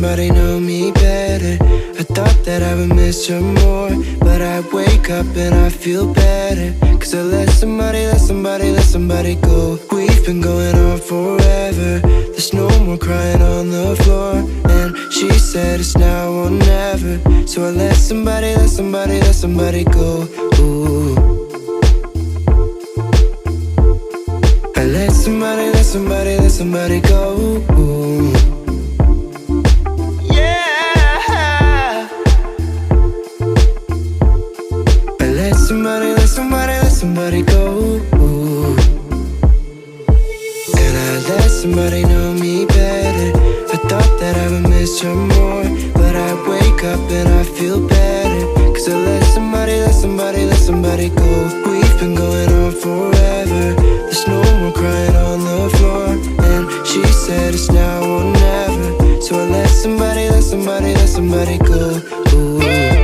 somebody know me better. I thought that I would miss her more, but I wake up and I feel better. Cause I let somebody go. We've been going on forever. There's no more crying on the floor, and she said it's now or never. So I let somebody go. Ooh. I let somebody go. Ooh. Yeah. I let somebody go. Ooh. And I let somebody know me better. I thought that I would miss her more, but I wake up and I feel better. Cause I let somebody go. We've been going on forever. There's no more crying on the floor, and she said it's now or never. So I let somebody go. Ooh.